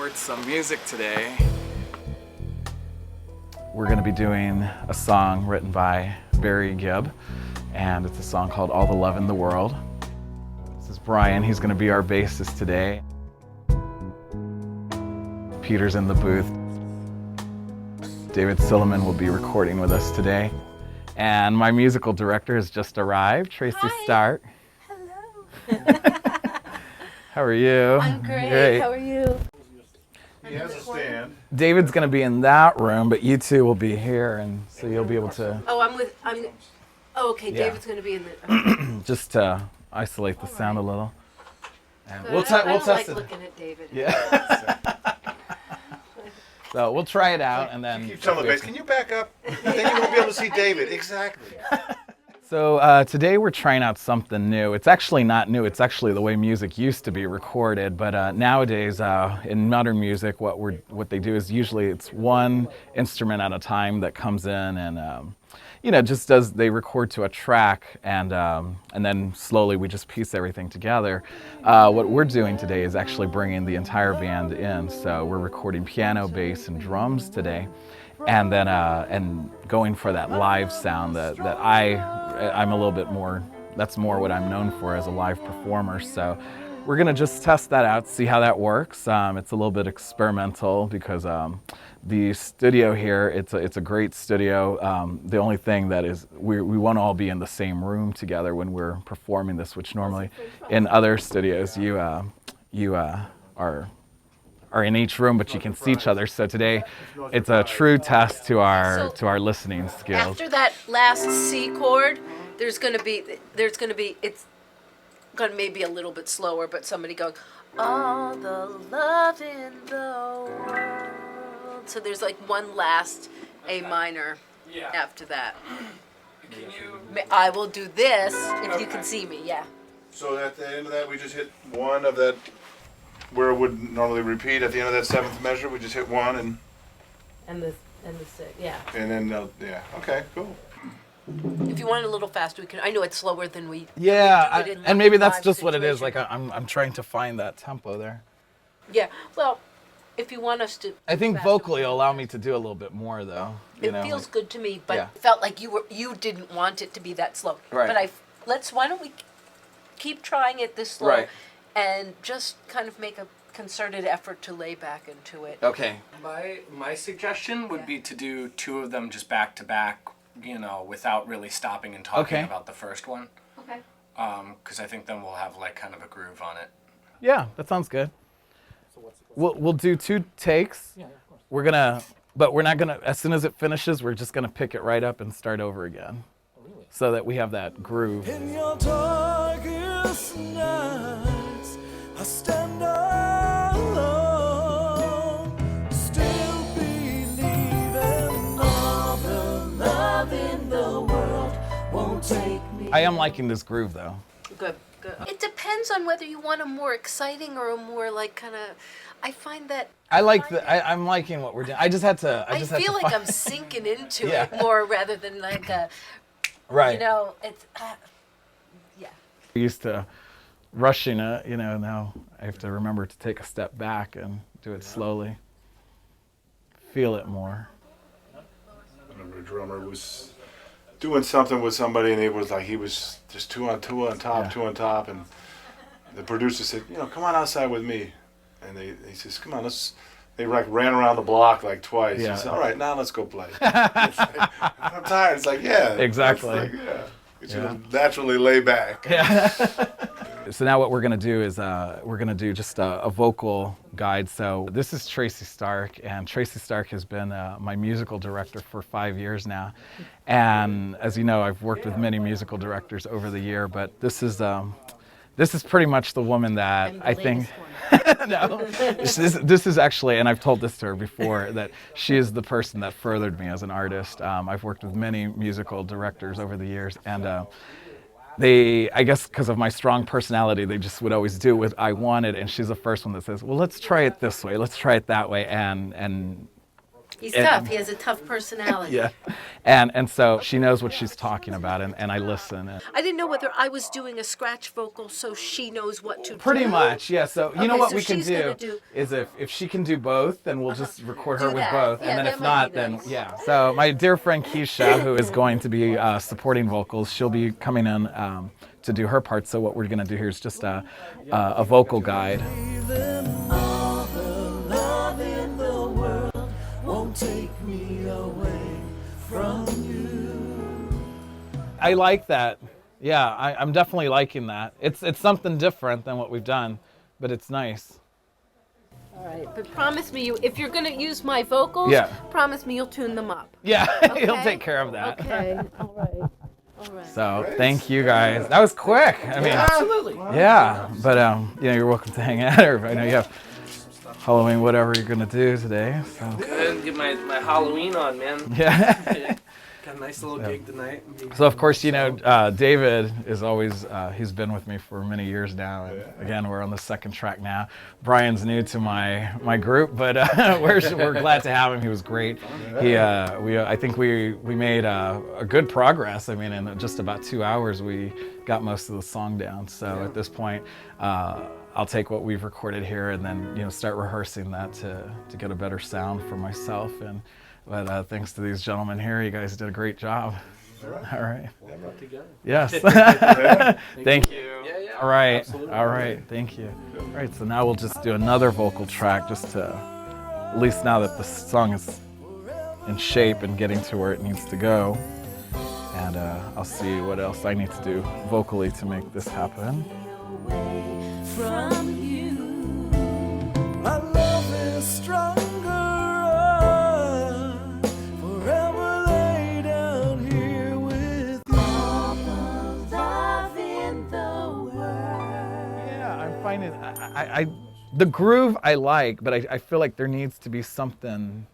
record some music today. We're going to be doing a song written by Barry Gibb, and it's a song called All the Love in the World. This is Brian, he's going to be our bassist today. Peter's in the booth. David Silliman will be recording with us today. And my musical director has just arrived, Tracy Hi. Stark. Hello. How are you? I'm great. How are you? He has a stand. David's going to be in that room, but you two will be here, and so you'll be able to Oh, okay. Yeah. David's going to be in the. just to isolate the sound a little. And I we'll don't test like it. looking at David. Yeah. So we'll try it out, and then. Keep telling the bass, can you back up? Then you won't be able to see David. Exactly. So today we're trying out something new. It's actually not new. It's actually the way music used to be recorded. But nowadays, in modern music, what they do is usually it's one instrument at a time that comes in, and they record to a track, and then slowly we just piece everything together. What we're doing today is actually bringing the entire band in. So we're recording piano, bass, and drums today. And then and going for that live sound that I'm a little bit more, that's more what I'm known for as a live performer. So we're gonna just test that out, see how that works. It's a little bit experimental because the studio here, it's a great studio. The only thing that is, we won't all be in the same room together when we're performing this, which normally in other studios you are in each room, but you can see each other. So today, it's a true test to our listening skills. After that last C chord, it's going to be maybe a little bit slower, but somebody going, all the love in the world. So there's like one last A minor after that. I will do this if you can see me. Yeah. So at the end of that, we just hit one of that, where it would normally repeat at the end of that seventh measure. We just hit one And the six. Yeah. and then okay, cool. If you want it a little faster, we can. I know it's slower than we. Yeah, do it in and maybe that's live just what it is. situation. Like I'm trying to find that tempo there. Yeah. Well, if you want us to. I think faster, vocally it'll allow me to do a little bit more though. It feels good to me, but Yeah. it felt like you didn't want it to be that slow. Right. But why don't we keep trying it this slow, Right. and just kind of make a concerted effort to lay back into it. Okay. My suggestion would be to do two of them just back to back, without really stopping and talking Okay. about the first one. Okay. Because I think then we'll have like kind of a groove on it. Yeah, that sounds good. We'll do 2 takes. Yeah, of course. But we're not gonna. As soon as it finishes, we're just gonna pick it right up and start over again. Oh, really? So that we have that groove. In your darkest nights, I stand alone, still believing all the love in the world won't take me. I am liking this groove though. Good. It depends on whether you want a more exciting or a more like kind of. I find that. I'm liking what we're doing. I just had to. I feel like I'm sinking into Yeah. it more rather than like a. Right. It's. Yeah. I'm used to rushing it, now I have to remember to take a step back and do it slowly. Feel it more. I remember a drummer was doing something with somebody, and he was just two on top, and the producer said, come on outside with me, and he says, come on, they ran around the block like twice. Yeah. He said, all right, now let's go play. It's like, I'm tired. It's like, yeah. Exactly. It's gonna naturally lay back. Yeah. So now what we're gonna do is we're gonna do just a vocal guide. So this is Tracy Stark, and Tracy Stark has been my musical director for 5 years now. And as you know, I've worked with many musical directors over the year, but this is pretty much the woman that I think. No, this is actually, and I've told this to her before, that she is the person that furthered me as an artist. I've worked with many musical directors over the years, and I guess because of my strong personality, they just would always do what I wanted, and she's the first one that says, well, let's try it this way, let's try it that way, and He's tough. He has a tough personality. Yeah. And so she knows what she's talking about, and I listen. And I didn't know whether I was doing a scratch vocal so she knows what to do. pretty much, yeah. So you know Okay, what so we can she's gonna do do- is if she can do both, then we'll just record her Do with that. both. Yeah, And then that if might not, be then nice. yeah. So my dear friend Keisha, who is going to be supporting vocals, she'll be coming in to do her part. So what we're going to do here is just a vocal guide. All the love in the world won't take me away from you. I like that. Yeah, I'm definitely liking that. It's something different than what we've done, but it's nice. All right, but promise me, if you're going to use my vocals, Yeah. promise me you'll tune them up. Yeah, he'll Okay? take care of that. Okay, all right. All right. So thank you guys. That was quick. I mean, Absolutely. yeah, but you know, you're welcome to hang out. Or I know you have Halloween, whatever you're gonna do today. So Get my Halloween on, man. yeah. Got a nice little gig tonight. So of course, you know, David is always he's been with me for many years now. And again, we're on the second track now. Brian's new to my group, but we're glad to have him. He was great. I think we made a good progress. I mean, in just about 2 hours, we got most of the song down. So at this point, I'll take what we've recorded here and then start rehearsing that to get a better sound for myself. But thanks to these gentlemen here, you guys did a great job. All right. Yes. Thank you. Yeah. All right. Absolutely. All right. Thank you. All right. So now we'll just do another vocal track just to, at least now that the song is in shape and getting to where it needs to go. And I'll see what else I need to do vocally to make this happen. From you, my love is stronger. Forever lay down here with you. All the love in the world. Yeah, I'm finding I the groove I like, but I feel like there needs to be something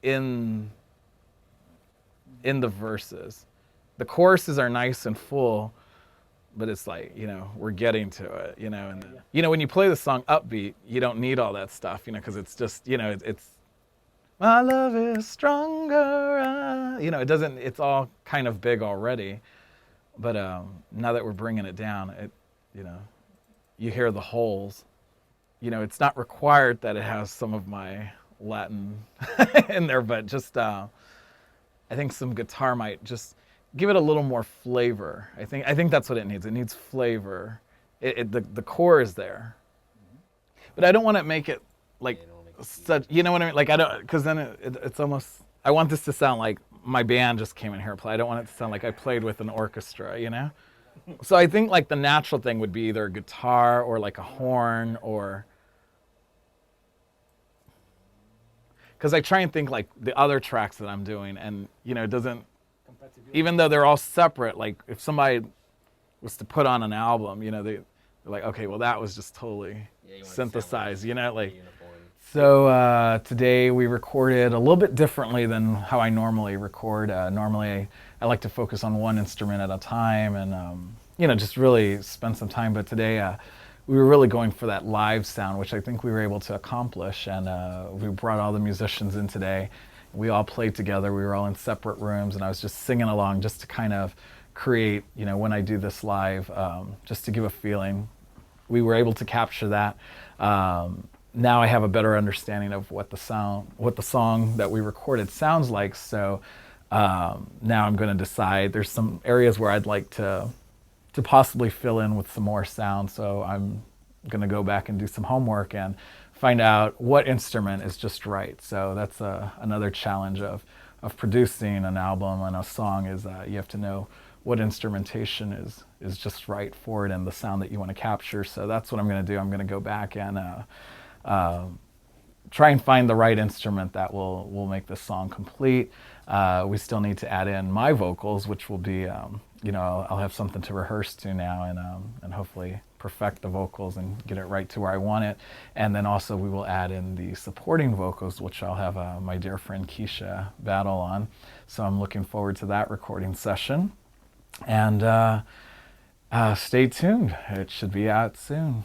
in the verses. The choruses are nice and full, but it's like, we're getting to it, and when you play the song upbeat, you don't need all that stuff, because it's just, it's my love is stronger, it doesn't, it's all kind of big already. But now that we're bringing it down, you hear the holes. It's not required that it has some of my Latin in there, but just I think some guitar might just give it a little more flavor. I think that's what it needs. It needs flavor. The core is there, but I don't want to make it like such. You know what I mean? Like I don't, because then it's almost. I want this to sound like my band just came in here and played. I don't want it to sound like I played with an orchestra. So I think like the natural thing would be either a guitar or like a horn or. Because I try and think like the other tracks that I'm doing, and it doesn't. Even though they're all separate, like if somebody was to put on an album, they're like, okay, well that was just totally synthesized, So today we recorded a little bit differently than how I normally record. Normally I like to focus on one instrument at a time and just really spend some time. But today we were really going for that live sound, which I think we were able to accomplish. And we brought all the musicians in today. We all played together. We were all in separate rooms, and I was just singing along just to kind of create, when I do this live, just to give a feeling. We were able to capture that. Now I have a better understanding of what the song that we recorded sounds like. So now I'm going to decide. There's some areas where I'd like to possibly fill in with some more sound. So I'm going to go back and do some homework and find out what instrument is just right. So that's another challenge of producing an album and a song is you have to know what instrumentation is just right for it and the sound that you want to capture. So that's what I'm going to do. I'm going to go back and try and find the right instrument that will make this song complete. We still need to add in my vocals, which will be, I'll have something to rehearse to now and hopefully perfect the vocals and get it right to where I want it. And then also we will add in the supporting vocals, which I'll have my dear friend Keisha battle on. So I'm looking forward to that recording session. And stay tuned. It should be out soon.